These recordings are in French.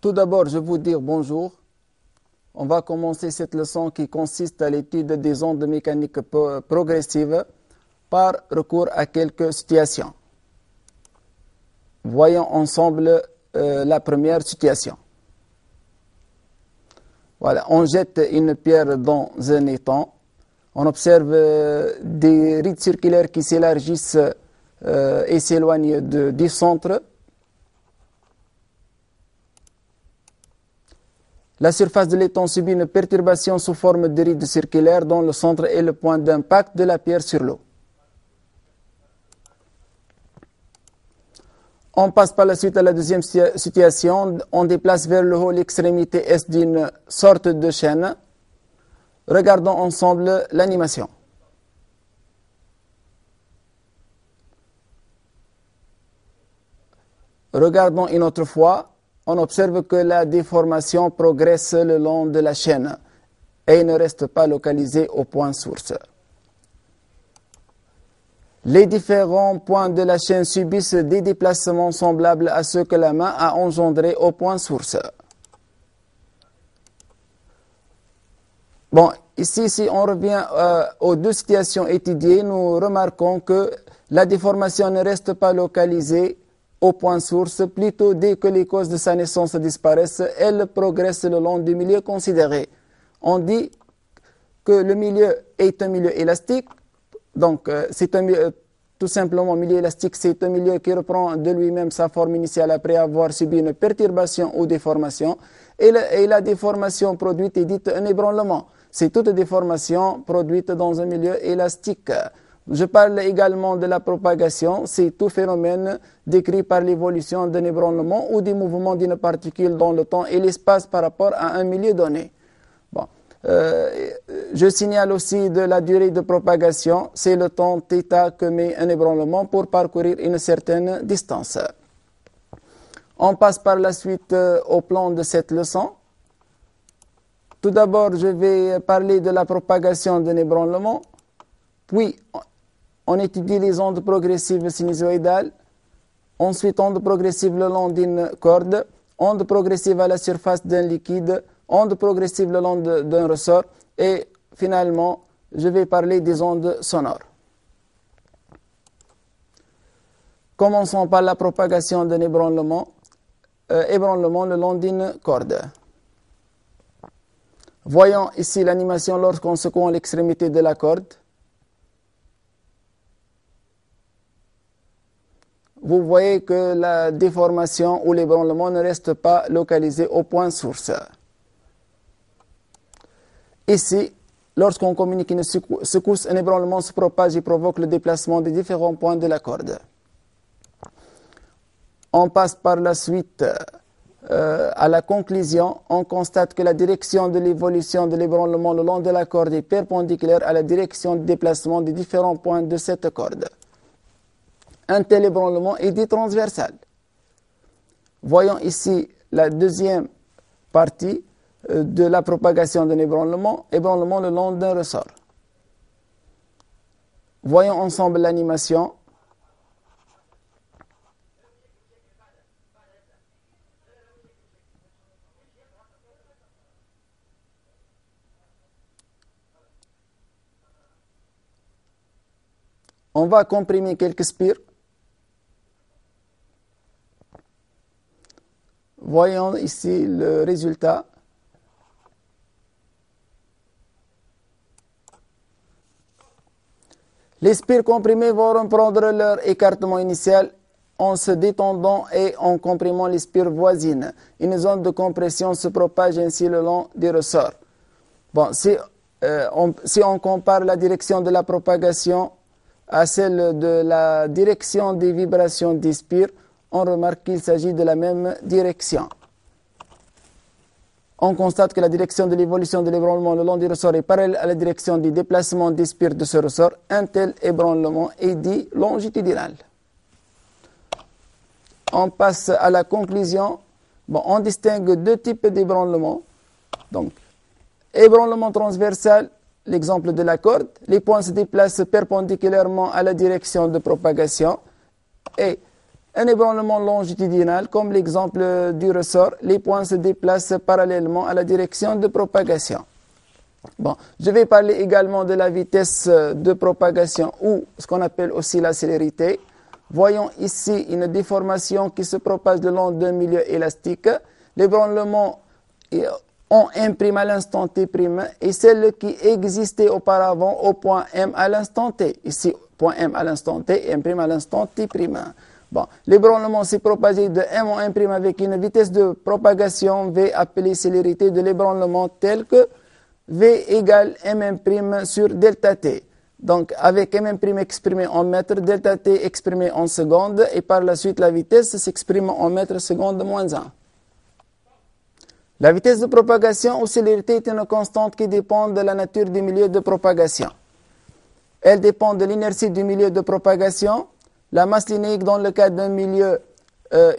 Tout d'abord, je vais vous dire bonjour. On va commencer cette leçon qui consiste à l'étude des ondes mécaniques progressives par recours à quelques situations. Voyons ensemble la première situation. Voilà, on jette une pierre dans un étang. On observe des rides circulaires qui s'élargissent et s'éloignent du centre. La surface de l'étang subit une perturbation sous forme de rides circulaires dont le centre est le point d'impact de la pierre sur l'eau. On passe par la suite à la deuxième situation. On déplace vers le haut l'extrémité est d'une sorte de chaîne. Regardons ensemble l'animation. Regardons une autre fois. On observe que la déformation progresse le long de la chaîne et ne reste pas localisée au point source. Les différents points de la chaîne subissent des déplacements semblables à ceux que la main a engendrés au point source. Bon, ici, si on revient aux deux situations étudiées, nous remarquons que la déformation ne reste pas localisée au point source. Plutôt, dès que les causes de sa naissance disparaissent, elle progresse le long du milieu considéré. On dit que le milieu est un milieu élastique. Donc, c'est un milieu, tout simplement, milieu élastique, c'est un milieu qui reprend de lui-même sa forme initiale après avoir subi une perturbation ou déformation. Et la déformation produite est dite un ébranlement. C'est toute déformation produite dans un milieu élastique. Je parle également de la propagation. C'est tout phénomène décrit par l'évolution d'un ébranlement ou des mouvements d'une particule dans le temps et l'espace par rapport à un milieu donné. Bon. Je signale aussi de la durée de propagation. C'est le temps θ que met un ébranlement pour parcourir une certaine distance. On passe par la suite au plan de cette leçon. Tout d'abord, je vais parler de la propagation d'un ébranlement. Puis, on étudie les ondes progressives sinusoïdales. Ensuite, ondes progressives le long d'une corde. Ondes progressives à la surface d'un liquide. Ondes progressives le long d'un ressort. Et finalement, je vais parler des ondes sonores. Commençons par la propagation d'un ébranlement. Ébranlement le long d'une corde. Voyons ici l'animation lorsqu'on secoue l'extrémité de la corde. Vous voyez que la déformation ou l'ébranlement ne reste pas localisé au point source. Ici, lorsqu'on communique une secousse, un ébranlement se propage et provoque le déplacement des différents points de la corde. On passe par la suite à la conclusion. On constate que la direction de l'évolution de l'ébranlement le long de la corde est perpendiculaire à la direction de déplacement des différents points de cette corde. Un tel ébranlement est dit transversal. Voyons ici la deuxième partie de la propagation d'un ébranlement le long d'un ressort. Voyons ensemble l'animation. On va comprimer quelques spires. Voyons ici le résultat. Les spires comprimées vont reprendre leur écartement initial en se détendant et en comprimant les spires voisines. Une zone de compression se propage ainsi le long des ressorts. Bon, si on compare la direction de la propagation à celle de la direction des vibrations des spires, on remarque qu'il s'agit de la même direction. On constate que la direction de l'évolution de l'ébranlement le long du ressort est parallèle à la direction du déplacement des spires de ce ressort. Un tel ébranlement est dit longitudinal. On passe à la conclusion. Bon, on distingue deux types d'ébranlement. Donc, ébranlement transversal, l'exemple de la corde. Les points se déplacent perpendiculairement à la direction de propagation. Et Un ébranlement longitudinal, comme l'exemple du ressort, les points se déplacent parallèlement à la direction de propagation. Bon, je vais parler également de la vitesse de propagation ou ce qu'on appelle aussi la célérité. Voyons ici une déformation qui se propage le long d'un milieu élastique. L'ébranlement ont un' à l'instant t' et celle qui existait auparavant au point M à l'instant t. Ici, point M à l'instant t et M' à l'instant t'. Bon, l'ébranlement s'est propagé de M en M' avec une vitesse de propagation V appelée célérité de l'ébranlement telle que V égale M' sur delta t. Donc, avec M' exprimé en mètres, delta t exprimé en secondes, et par la suite, la vitesse s'exprime en mètres secondes moins 1. La vitesse de propagation ou célérité est une constante qui dépend de la nature du milieu de propagation. Elle dépend de l'inertie du milieu de propagation, la masse linéique dans le cas d'un milieu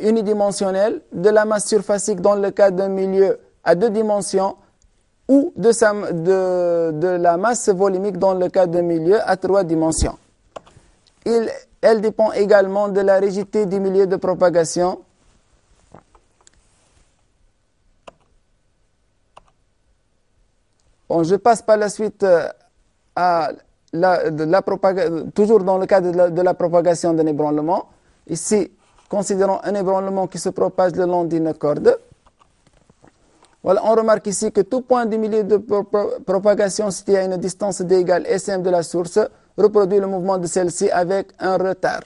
unidimensionnel, de la masse surfacique dans le cas d'un milieu à 2 dimensions, ou de la masse volumique dans le cas d'un milieu à 3 dimensions. Elle dépend également de la rigidité du milieu de propagation. Bon, je passe par la suite à toujours dans le cadre de la propagation d'un ébranlement. Ici, considérons un ébranlement qui se propage le long d'une corde. Voilà, on remarque ici que tout point du milieu de propagation situé à une distance d égale Sm de la source reproduit le mouvement de celle-ci avec un retard.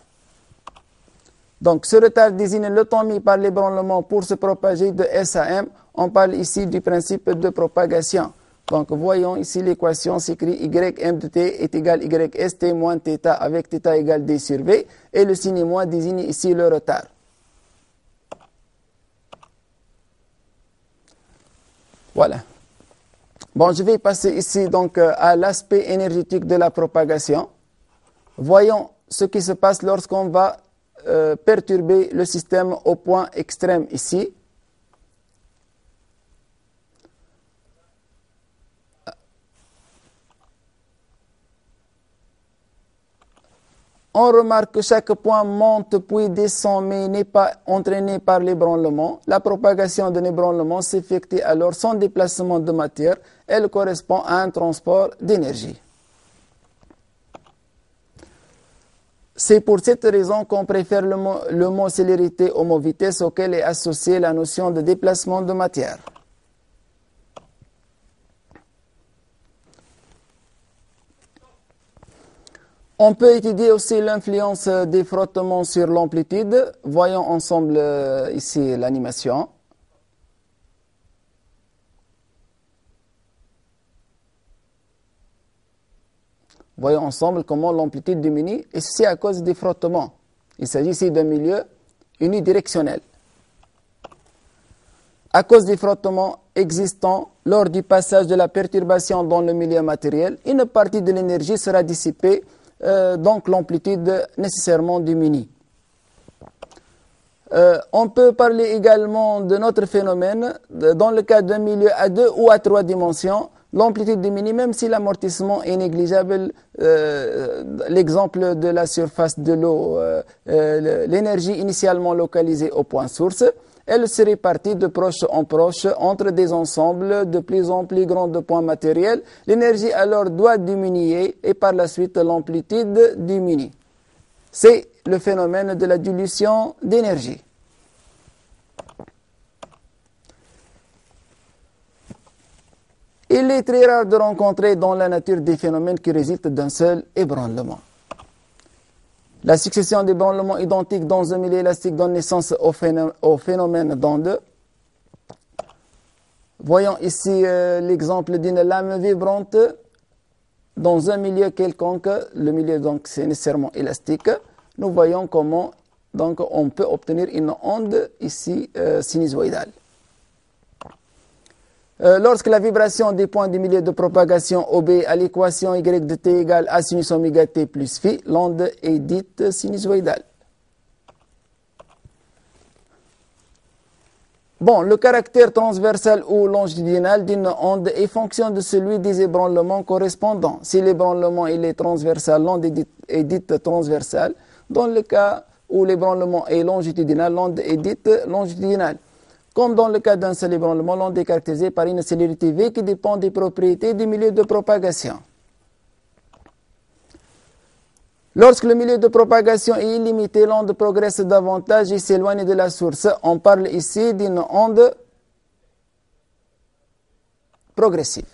Donc, ce retard désigne le temps mis par l'ébranlement pour se propager de S à M. On parle ici du principe de propagation. Donc, voyons ici l'équation s'écrit Ym de t est égal Yst moins θ avec θ égale d sur V. Et le signe moins désigne ici le retard. Voilà. Bon, je vais passer ici donc à l'aspect énergétique de la propagation. Voyons ce qui se passe lorsqu'on va perturber le système au point extrême ici. On remarque que chaque point monte puis descend mais n'est pas entraîné par l'ébranlement. La propagation d'un ébranlement s'effectue alors sans déplacement de matière. Elle correspond à un transport d'énergie. C'est pour cette raison qu'on préfère le mot célérité au mot vitesse auquel est associée la notion de déplacement de matière. On peut étudier aussi l'influence des frottements sur l'amplitude. Voyons ensemble ici l'animation. Voyons ensemble comment l'amplitude diminue, et ceci à cause des frottements. Il s'agit ici d'un milieu unidirectionnel. À cause des frottements existants lors du passage de la perturbation dans le milieu matériel, une partie de l'énergie sera dissipée. Donc l'amplitude nécessairement diminue. On peut parler également de notre phénomène. Dans le cas d'un milieu à 2 ou à 3 dimensions, l'amplitude diminue même si l'amortissement est négligeable. L'exemple de la surface de l'eau, l'énergie initialement localisée au point source, elle se répartit de proche en proche entre des ensembles de plus en plus grands de points matériels. L'énergie alors doit diminuer et par la suite l'amplitude diminue. C'est le phénomène de la dilution d'énergie. Il est très rare de rencontrer dans la nature des phénomènes qui résultent d'un seul ébranlement. La succession d'ébranlements identiques dans un milieu élastique donne naissance au phénomène d'onde. Voyons ici l'exemple d'une lame vibrante dans un milieu quelconque. Le milieu donc c'est nécessairement élastique. Nous voyons comment donc on peut obtenir une onde ici sinusoïdale. Lorsque la vibration des points du milieu de propagation obéit à l'équation y de t égale a sinus oméga t plus phi, l'onde est dite sinusoïdale. Bon, le caractère transversal ou longitudinal d'une onde est fonction de celui des ébranlements correspondants. Si l'ébranlement est transversal, l'onde est dite transversale. Dans le cas où l'ébranlement est longitudinal, l'onde est dite longitudinale. Comme dans le cas d'un seul ébranlement, l'onde est caractérisée par une célérité V qui dépend des propriétés du milieu de propagation. Lorsque le milieu de propagation est illimité, l'onde progresse davantage et s'éloigne de la source. On parle ici d'une onde progressive.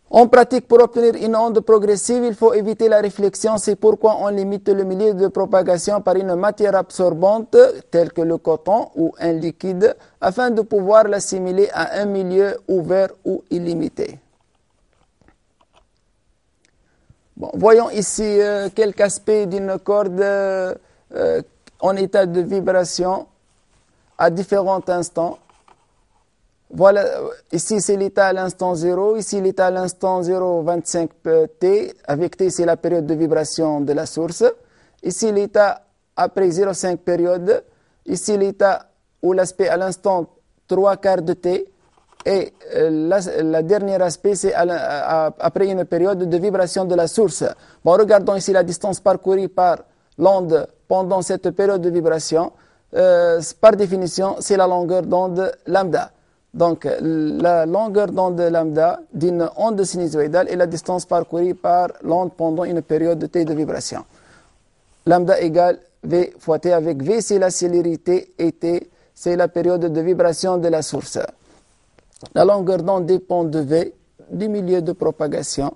En pratique, pour obtenir une onde progressive, il faut éviter la réflexion. C'est pourquoi on limite le milieu de propagation par une matière absorbante, telle que le coton ou un liquide, afin de pouvoir l'assimiler à un milieu ouvert ou illimité. Bon, voyons ici quelques aspects d'une corde en état de vibration à différents instants. Voilà, ici c'est l'état à l'instant 0, ici l'état à l'instant 0,25 t, avec t c'est la période de vibration de la source, ici l'état après 0,5 période, ici l'état ou l'aspect à l'instant 3/4 de t, et la dernière aspect c'est après une période de vibration de la source. Bon, regardons ici la distance parcourue par l'onde pendant cette période de vibration, par définition c'est la longueur d'onde lambda. Donc, la longueur d'onde lambda d'une onde sinusoïdale est la distance parcourue par l'onde pendant une période de t de vibration. Lambda égale V fois t, avec V c'est la célérité et t c'est la période de vibration de la source. La longueur d'onde dépend de V, du milieu de propagation.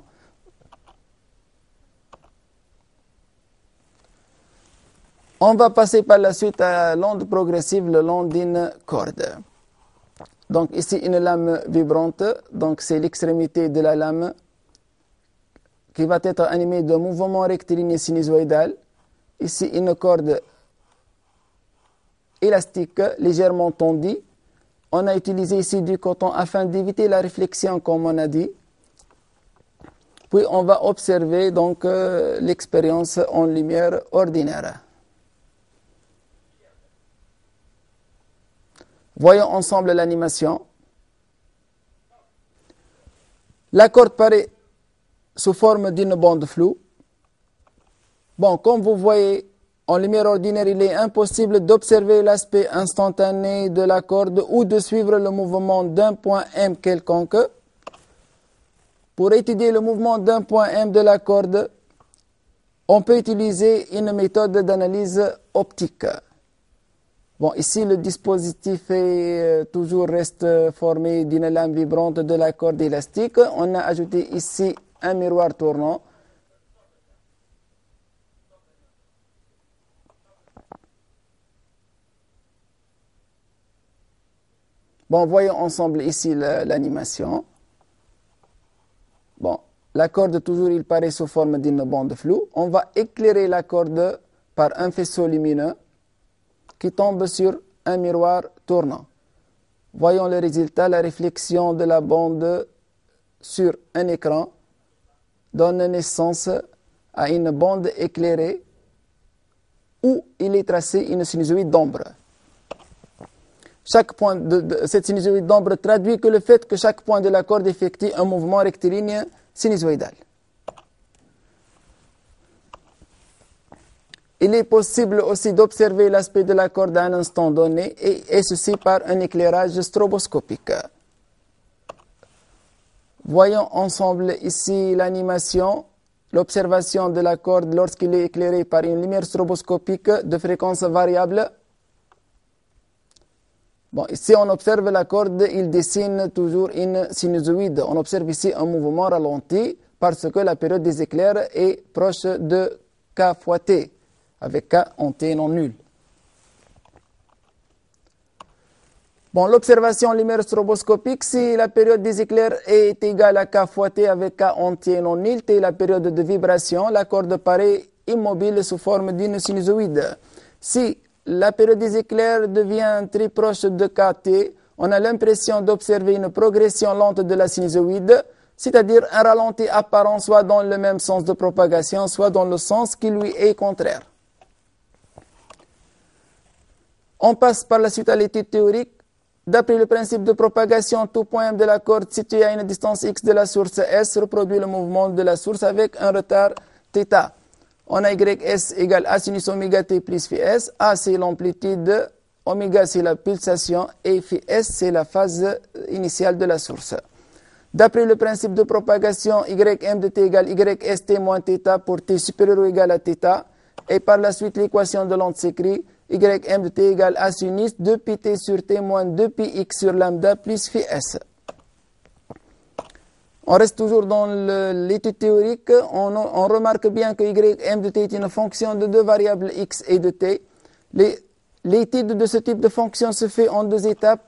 On va passer par la suite à l'onde progressive le long d'une corde. Donc ici une lame vibrante, donc c'est l'extrémité de la lame qui va être animée d'un mouvement rectiligne sinusoïdal. Ici une corde élastique légèrement tendue. On a utilisé ici du coton afin d'éviter la réflexion comme on a dit. Puis on va observer donc l'expérience en lumière ordinaire. Voyons ensemble l'animation. La corde paraît sous forme d'une bande floue. Bon, comme vous voyez, en lumière ordinaire, il est impossible d'observer l'aspect instantané de la corde ou de suivre le mouvement d'un point M quelconque. Pour étudier le mouvement d'un point M de la corde, on peut utiliser une méthode d'analyse optique. Bon, ici, le dispositif toujours reste formé d'une lame vibrante de la corde élastique. On a ajouté ici un miroir tournant. Bon, voyons ensemble ici l'animation. Bon, la corde toujours, il paraît sous forme d'une bande floue. On va éclairer la corde par un faisceau lumineux qui tombe sur un miroir tournant. Voyons le résultat, la réflexion de la bande sur un écran donne naissance à une bande éclairée où il est tracé une sinusoïde d'ombre. Chaque point de cette sinusoïde d'ombre traduit que le fait que chaque point de la corde effectue un mouvement rectiligne sinusoïdal. Il est possible aussi d'observer l'aspect de la corde à un instant donné, et ceci par un éclairage stroboscopique. Voyons ensemble ici l'animation, l'observation de la corde lorsqu'il est éclairé par une lumière stroboscopique de fréquence variable. Bon, si on observe la corde, il dessine toujours une sinusoïde. On observe ici un mouvement ralenti parce que la période des éclairs est proche de K fois T, avec K en T non nul. Bon, l'observation en lumière stroboscopique, si la période des éclairs est égale à K fois T avec K en T non nul, T est la période de vibration, la corde paraît immobile sous forme d'une sinusoïde. Si la période des éclairs devient très proche de KT, on a l'impression d'observer une progression lente de la sinusoïde, c'est-à-dire un ralenti apparent soit dans le même sens de propagation, soit dans le sens qui lui est contraire. On passe par la suite à l'étude théorique. D'après le principe de propagation, tout point M de la corde situé à une distance x de la source S reproduit le mouvement de la source avec un retard θ. On a ys égale a sinus oméga t plus phi s. A, c'est l'amplitude, oméga, c'est la pulsation, et phi s, c'est la phase initiale de la source. D'après le principe de propagation, ym de t égale yst moins θ pour t supérieur ou égal à θ. Et par la suite, l'équation de l'onde s'écrit ym de t égale a sinus 2πt sur t moins 2πx sur lambda plus phi s. On reste toujours dans l'étude théorique. On remarque bien que ym de t est une fonction de deux variables x et de t. L'étude de ce type de fonction se fait en deux étapes.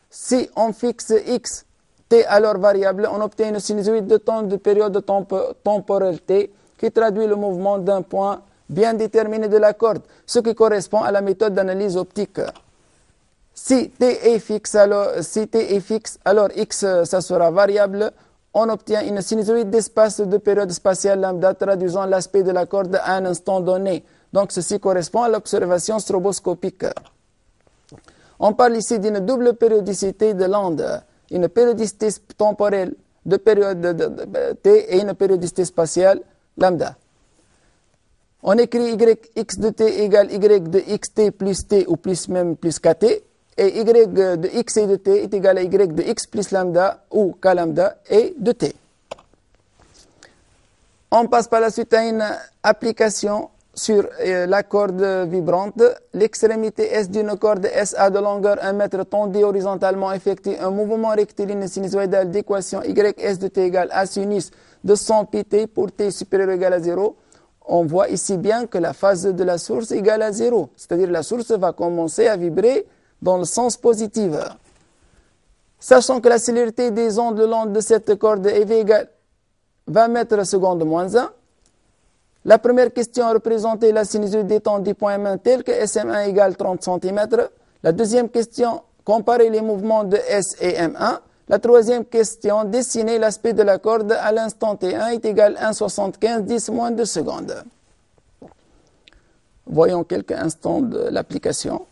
Si on fixe x, t alors variable, on obtient une sinusoïde de temps de période temporelle t qui traduit le mouvement d'un point bien déterminé de la corde, ce qui correspond à la méthode d'analyse optique. Si t est fixe, alors x, ça sera variable. On obtient une sinusoïde d'espace de période spatiale lambda traduisant l'aspect de la corde à un instant donné. Donc, ceci correspond à l'observation stroboscopique. On parle ici d'une double périodicité de l'onde, une périodicité temporelle de période t et une périodicité spatiale lambda. On écrit yx de t égale y de xt plus t ou plus même plus kt. Et y de x et de t est égal à y de x plus lambda ou k lambda et de t. On passe par la suite à une application sur la corde vibrante. L'extrémité S d'une corde SA de longueur 1 mètre tendue horizontalement effectue un mouvement rectiligne sinusoïdal d'équation ys de t égale a sinus de 100 pt pour t supérieur ou égal à 0. On voit ici bien que la phase de la source est égale à 0. C'est-à-dire la source va commencer à vibrer dans le sens positif. Sachant que la célérité des ondes le long de cette corde est V égale 20 mètres seconde moins 1, la première question a représenté la sinusoïde des temps du point M1 tel que SM1 égale 30 cm. La deuxième question, comparer les mouvements de S et M1. La troisième question, dessiner l'aspect de la corde à l'instant T1 est égal à 1,75 10 moins 2 secondes. Voyons quelques instants de l'application.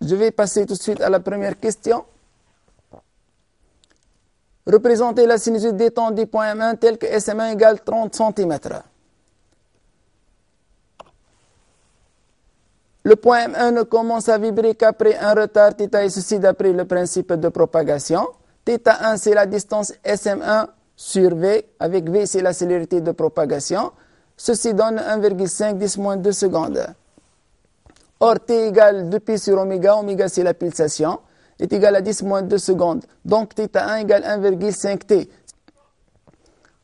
Je vais passer tout de suite à la première question. Représenter la sinusoïde des temps du point M1 tel que SM1 égale 30 cm. Le point M1 ne commence à vibrer qu'après un retard θ et ceci d'après le principe de propagation. θ1 c'est la distance SM1 sur V, avec V c'est la célérité de propagation. Ceci donne 1,5 10 moins 2 secondes. Or, t égale 2π sur oméga, oméga c'est la pulsation, est égal à 10 moins 2 secondes. Donc, θ1 égale 1,5t.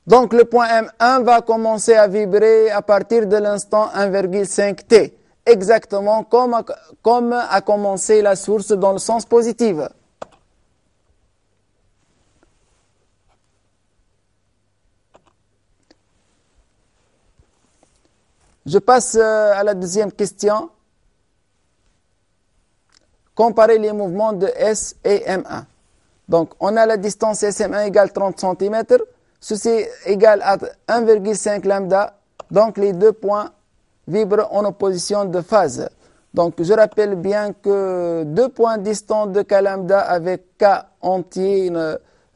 Donc, le point M1 va commencer à vibrer à partir de l'instant 1,5t. Exactement comme a commencé la source dans le sens positif. Je passe à la deuxième question. Comparer les mouvements de S et M1. Donc, on a la distance SM1 égale 30 cm. Ceci est égal à 1,5 lambda. Donc, les deux points vibrent en opposition de phase. Donc, je rappelle bien que deux points distants de K lambda avec K entier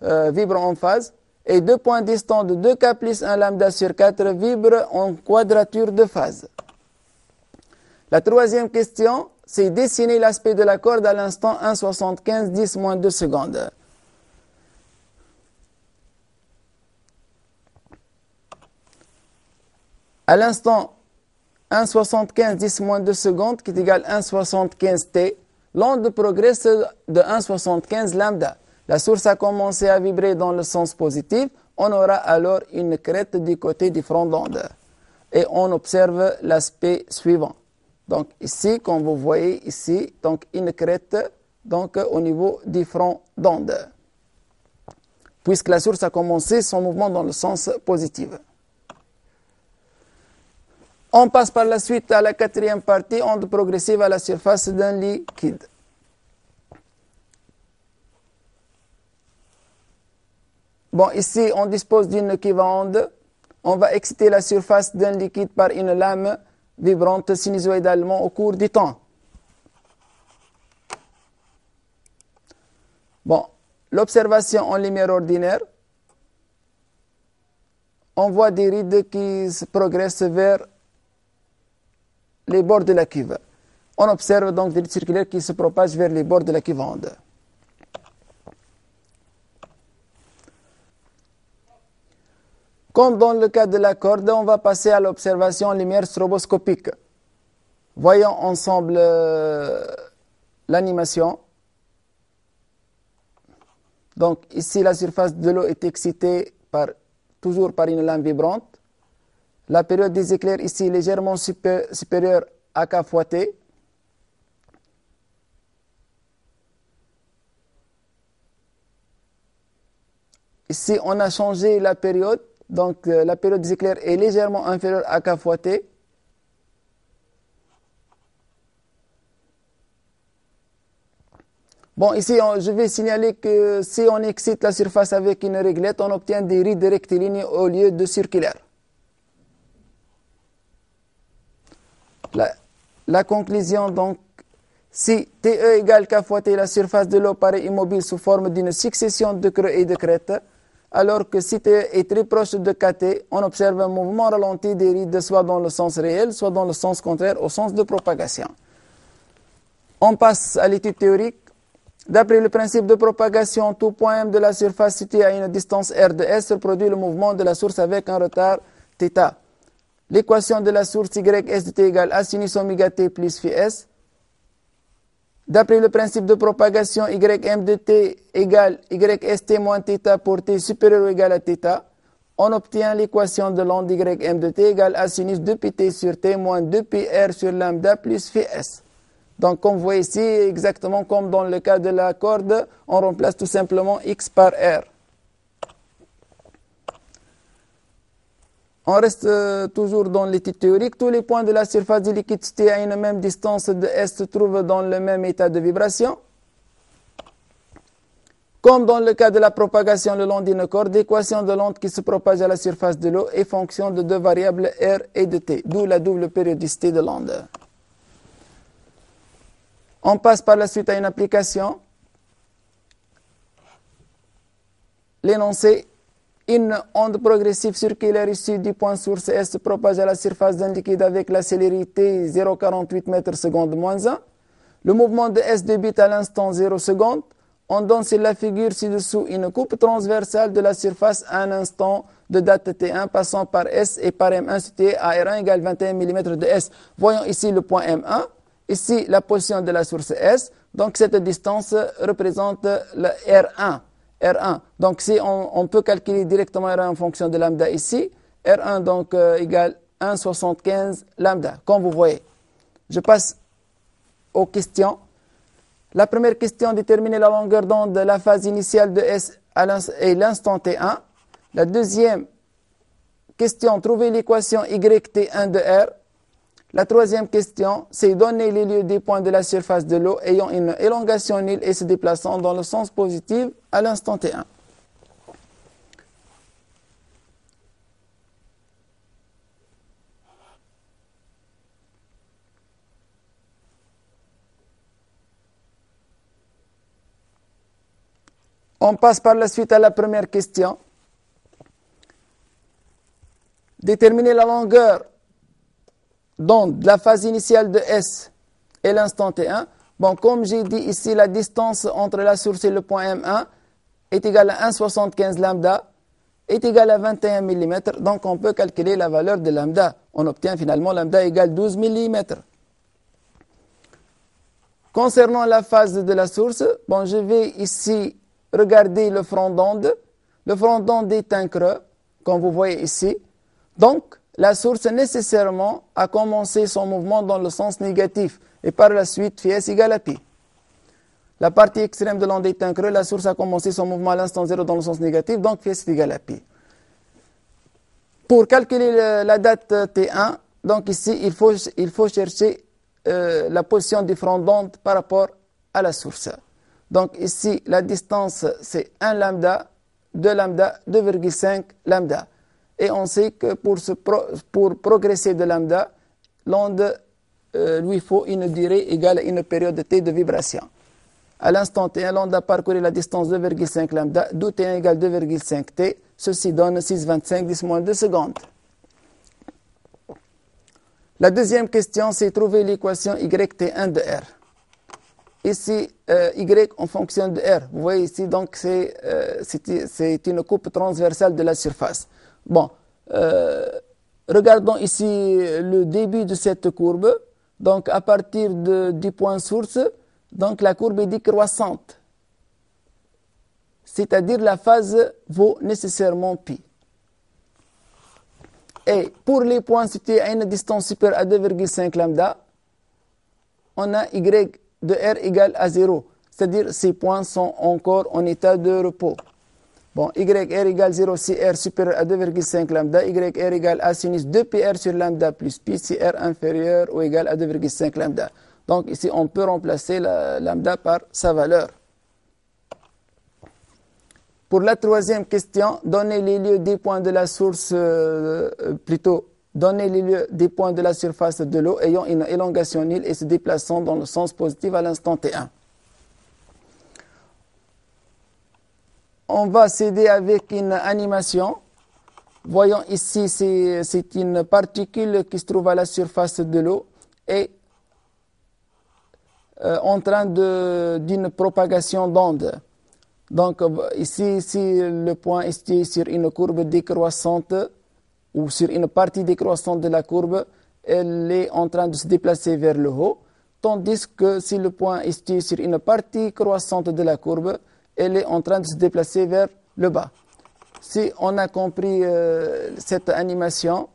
vibrent en phase. Et deux points distants de 2K plus 1 lambda sur 4 vibrent en quadrature de phase. La troisième question, c'est dessiner l'aspect de la corde à l'instant 1,75 10 moins 2 secondes. À l'instant 1,75 10 moins 2 secondes, qui est égal à 1,75 t, l'onde progresse de 1,75 lambda. La source a commencé à vibrer dans le sens positif. On aura alors une crête du côté du front d'onde. Et on observe l'aspect suivant. Donc ici, comme vous voyez ici, donc une crête donc, au niveau du front d'onde. Puisque la source a commencé son mouvement dans le sens positif. On passe par la suite à la quatrième partie, onde progressive à la surface d'un liquide. Bon, ici, on dispose d'une équivalente. on va exciter la surface d'un liquide par une lame vibrante sinusoïdalement au cours du temps. Bon, l'observation en lumière ordinaire, on voit des rides qui progressent vers les bords de la cuve. On observe donc des rides circulaires qui se propagent vers les bords de la cuve onde. Comme dans le cas de la corde, on va passer à l'observation en lumière stroboscopique. Voyons ensemble l'animation. Donc ici, la surface de l'eau est excitée toujours par une lame vibrante. La période des éclairs ici est légèrement supérieure à K fois T. Ici, on a changé la période. Donc, la période des éclairs est légèrement inférieure à K fois T. Bon, ici, je vais signaler que si on excite la surface avec une réglette, on obtient des rides rectilignes au lieu de circulaires. La conclusion, donc, si TE égale K fois T, la surface de l'eau paraît immobile sous forme d'une succession de creux et de crêtes, alors que si TE est très proche de KT, on observe un mouvement ralenti des rides soit dans le sens réel, soit dans le sens contraire au sens de propagation. On passe à l'étude théorique. D'après le principe de propagation, tout point M de la surface situé à une distance R de S reproduit le mouvement de la source avec un retard θ. L'équation de la source YS de T égale A sinus oméga T plus phi S. D'après le principe de propagation, Ym de T égale YST moins θ pour T supérieur ou égal à θ, on obtient l'équation de l'onde Ym de T égale A sinus 2πT sur T moins 2πr sur lambda plus phi S. Donc, comme vous voyez ici, exactement comme dans le cas de la corde, on remplace tout simplement X par R. On reste toujours dans l'étude théorique. Tous les points de la surface du liquide situés à une même distance de S se trouvent dans le même état de vibration. Comme dans le cas de la propagation le long d'une corde, l'équation de l'onde qui se propage à la surface de l'eau est fonction de deux variables R et de T, d'où la double périodicité de l'onde. On passe par la suite à une application. L'énoncé. Une onde progressive circulaire issue du point source S se propage à la surface d'un liquide avec la célérité 0,48 m/s moins 1. Le mouvement de S débute à l'instant 0 secondes. On donne sur la figure ci-dessous une coupe transversale de la surface à un instant de date T1 passant par S et par M1 situé à R1 égale 21 mm de S. Voyons ici le point M1. Ici, la position de la source S. Donc, cette distance représente le R1. R1. Donc, si on peut calculer directement R1 en fonction de lambda ici, R1 donc égale 1,75 lambda, comme vous voyez. Je passe aux questions. La première question, déterminer la longueur d'onde de la phase initiale de S et l'instant T1. La deuxième question, trouver l'équation YT1 de R. La troisième question, c'est donner les lieux des points de la surface de l'eau ayant une élongation nulle et se déplaçant dans le sens positif à l'instant T1. On passe par la suite à la première question. Déterminer la longueur d'onde de la phase initiale de S et l'instant T1. Bon, comme j'ai dit ici, la distance entre la source et le point M1 est égale à 1,75 lambda, est égale à 21 mm. Donc, on peut calculer la valeur de lambda. On obtient finalement lambda égale 12 mm. Concernant la phase de la source, bon, je vais ici regarder le front d'onde. Le front d'onde est un creux, comme vous voyez ici. Donc, la source nécessairement a commencé son mouvement dans le sens négatif et par la suite phi S égale à pi. La partie extrême de l'onde est un creux, la source a commencé son mouvement à l'instant 0 dans le sens négatif, donc phi S est égal à pi. Pour calculer la date T1, donc ici il faut chercher la position du front d'onde par rapport à la source. Donc ici la distance c'est 1 lambda, 2 lambda, 2,5 lambda. Et on sait que pour progresser de lambda, l'onde lui faut une durée égale à une période t de vibration. À l'instant t1, l'onde a parcouru la distance 2,5 lambda, d'où t1 égale 2,5 t. Ceci donne 6,25 10-2 secondes. La deuxième question, c'est trouver l'équation YT1 de R. Ici, Y en fonction de R. Vous voyez ici, donc c'est une coupe transversale de la surface. Bon, regardons ici le début de cette courbe. Donc, à partir du point source, donc la courbe est décroissante. C'est-à-dire la phase vaut nécessairement pi. Et pour les points situés à une distance supérieure à 2,5 lambda, on a Y de R égale à 0. C'est-à-dire ces points sont encore en état de repos. Bon, YR égale 0 si R supérieur à 2,5 lambda, YR égale A sinus 2PR sur lambda plus pi si R inférieur ou égal à 2,5 lambda. Donc ici, on peut remplacer la lambda par sa valeur. Pour la troisième question, donnez les lieux des points de la source, donnez les lieux des points de la surface de l'eau ayant une élongation nulle et se déplaçant dans le sens positif à l'instant T1. On va s'aider avec une animation. Voyons ici, c'est une particule qui se trouve à la surface de l'eau et en train d'une propagation d'onde. Donc ici, si le point est situé sur une courbe décroissante ou sur une partie décroissante de la courbe, elle est en train de se déplacer vers le haut, tandis que si le point est situé sur une partie croissante de la courbe, elle est en train de se déplacer vers le bas. Si on a compris cette animation,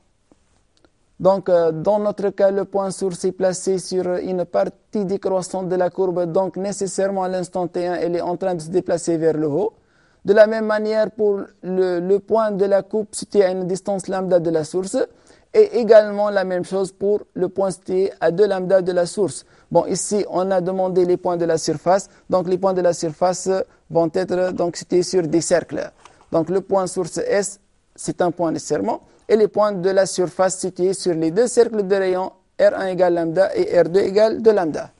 donc dans notre cas, le point source est placé sur une partie décroissante de la courbe, donc nécessairement à l'instant T1, elle est en train de se déplacer vers le haut. De la même manière pour le point de la coupe situé à une distance lambda de la source, et également la même chose pour le point situé à 2 lambda de la source. Bon, ici, on a demandé les points de la surface, donc les points de la surface vont être donc situés sur des cercles. Donc le point source S, c'est un point nécessairement, et les points de la surface situés sur les deux cercles de rayon R1 égale lambda et R2 égale 2 lambda.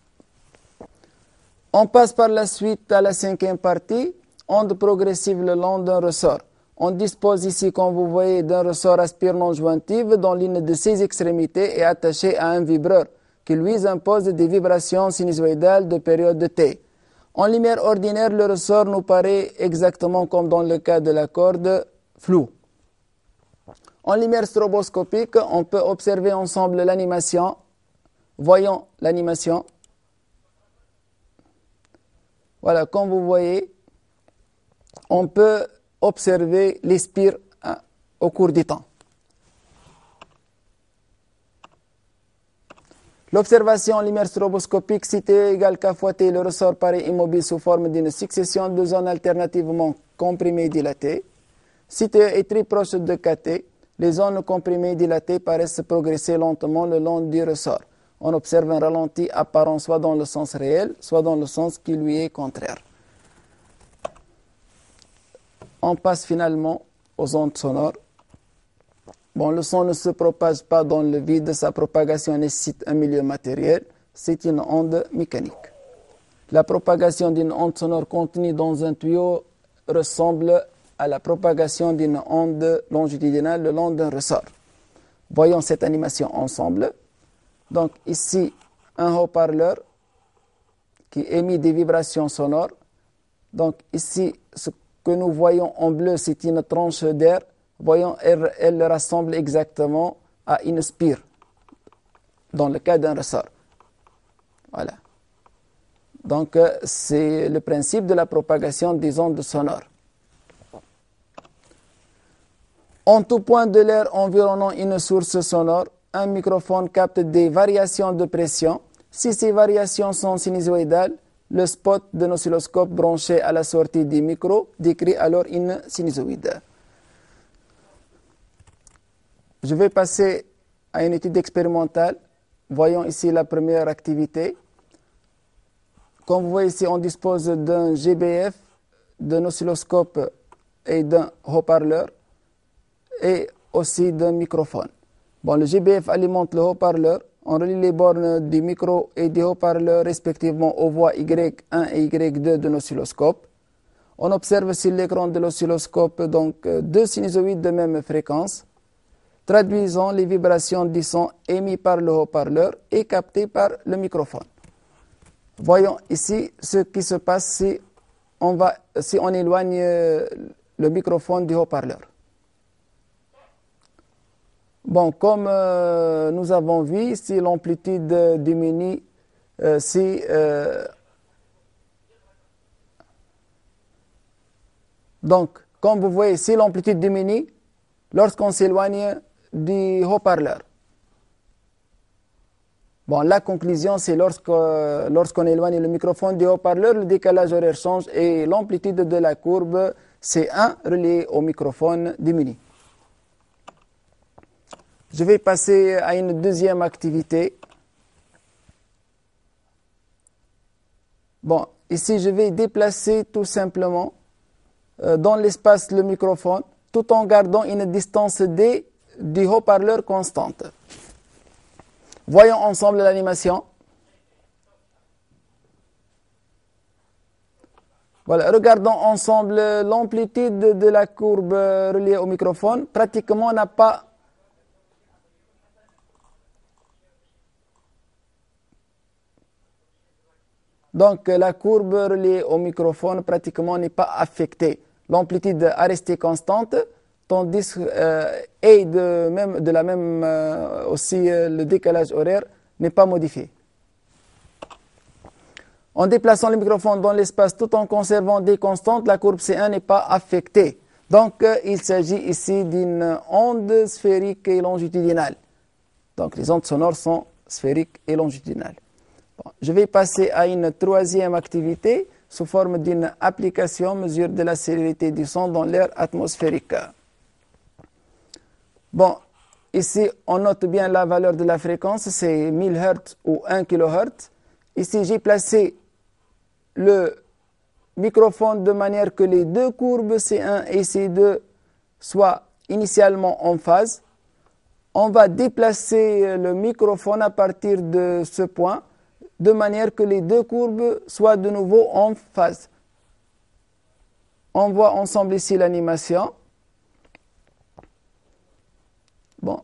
On passe par la suite à la cinquième partie, onde progressive le long d'un ressort. On dispose ici, comme vous voyez, d'un ressort aspire non jointif dont l'une de ses extrémités est attachée à un vibreur qui lui impose des vibrations sinusoïdales de période de T. En lumière ordinaire, le ressort nous paraît exactement comme dans le cas de la corde flou. En lumière stroboscopique, on peut observer ensemble l'animation. Voyons l'animation. Voilà, comme vous voyez, on peut observer les spires au cours du temps. L'observation en lumière stroboscopique, si T égale K fois T, le ressort paraît immobile sous forme d'une succession de zones alternativement comprimées et dilatées. Si T est très proche de KT, les zones comprimées et dilatées paraissent progresser lentement le long du ressort. On observe un ralenti apparent soit dans le sens réel, soit dans le sens qui lui est contraire. On passe finalement aux ondes sonores. Bon, le son ne se propage pas dans le vide, sa propagation nécessite un milieu matériel, c'est une onde mécanique. La propagation d'une onde sonore contenue dans un tuyau ressemble à la propagation d'une onde longitudinale le long d'un ressort. Voyons cette animation ensemble. Donc ici, un haut-parleur qui émet des vibrations sonores. Donc ici, ce que nous voyons en bleu, c'est une tranche d'air. Voyons, elle rassemble exactement à une spire, dans le cas d'un ressort. Voilà. Donc, c'est le principe de la propagation des ondes sonores. En tout point de l'air environnant une source sonore, un microphone capte des variations de pression. Si ces variations sont sinusoïdales, le spot d'un oscilloscope branché à la sortie du micro décrit alors une sinusoïde. Je vais passer à une étude expérimentale. Voyons ici la première activité. Comme vous voyez ici, on dispose d'un GBF, d'un oscilloscope et d'un haut-parleur. Et aussi d'un microphone. Bon, le GBF alimente le haut-parleur. On relie les bornes du micro et des haut-parleurs respectivement aux voies Y1 et Y2 de l'oscilloscope. On observe sur l'écran de l'oscilloscope donc deux sinusoïdes de même fréquence, traduisant les vibrations du son émis par le haut-parleur et captées par le microphone. Voyons ici ce qui se passe si on éloigne le microphone du haut-parleur. Bon, comme nous avons vu, si l'amplitude diminue, donc, comme vous voyez, si l'amplitude diminue, lorsqu'on s'éloigne du haut-parleur. Bon, la conclusion, c'est lorsqu'on éloigne le microphone du haut-parleur, le décalage horaire change et l'amplitude de la courbe C1 reliée au microphone diminue. Je vais passer à une deuxième activité. Bon, ici, je vais déplacer tout simplement dans l'espace le microphone, tout en gardant une distance D du haut-parleur constante. Voyons ensemble l'animation. Voilà, regardons ensemble l'amplitude de la courbe reliée au microphone. Pratiquement, on n'a pas... Donc, la courbe reliée au microphone pratiquement n'est pas affectée. L'amplitude a resté constante, tandis et aussi le décalage horaire n'est pas modifié. En déplaçant le microphone dans l'espace tout en conservant des constantes, la courbe C1 n'est pas affectée. Donc, il s'agit ici d'une onde sphérique et longitudinale. Donc, les ondes sonores sont sphériques et longitudinales. Bon, je vais passer à une troisième activité sous forme d'une application mesure de la célérité du son dans l'air atmosphérique. Bon, ici, on note bien la valeur de la fréquence, c'est 1000 Hz ou 1 kHz. Ici, j'ai placé le microphone de manière que les deux courbes C1 et C2 soient initialement en phase. On va déplacer le microphone à partir de ce point, de manière que les deux courbes soient de nouveau en phase. On voit ensemble ici l'animation. Bon.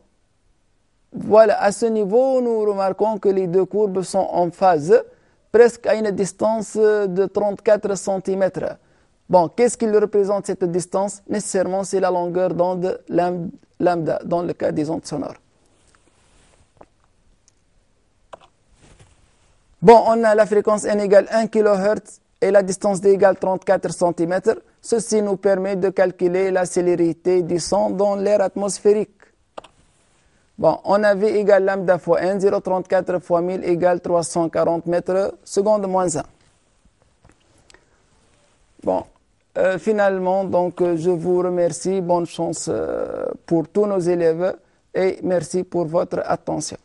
Voilà, à ce niveau, nous remarquons que les deux courbes sont en phase, presque à une distance de 34 cm. Bon, qu'est-ce qu'il représente cette distance? Nécessairement, c'est la longueur d'onde lambda, dans le cas des ondes sonores. Bon, on a la fréquence n égale 1 kHz et la distance d égale 34 cm. Ceci nous permet de calculer la célérité du son dans l'air atmosphérique. Bon, on a V égale lambda fois n, 0,34 fois 1000 égale 340 mètres seconde moins 1. Bon, finalement, donc, je vous remercie. Bonne chance pour tous nos élèves et merci pour votre attention.